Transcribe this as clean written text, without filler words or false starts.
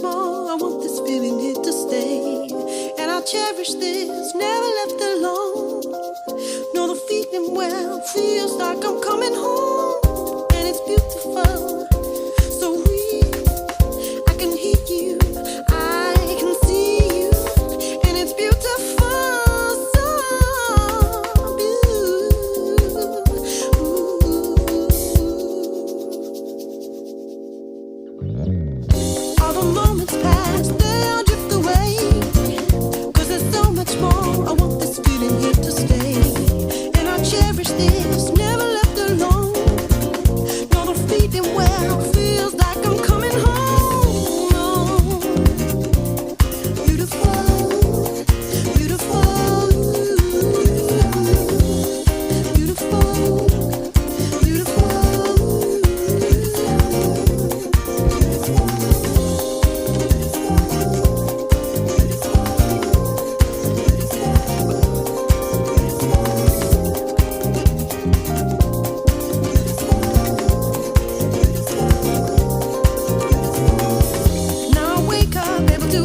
more. I want this feeling here to stay. And I'll cherish this, never left alone. Know the feeling well, feels like I'm coming home. And it's beautiful, so real. I can hear you, I can see you. And it's beautiful, so all the moments pass, they'll drift away. 'Cause there's so much more. I want this feeling here to stay. And I cherish this, never left alone. Know the feeling well, feels like I'm coming home. Beautiful, beautiful, beautiful, beautiful. Now I wake up able to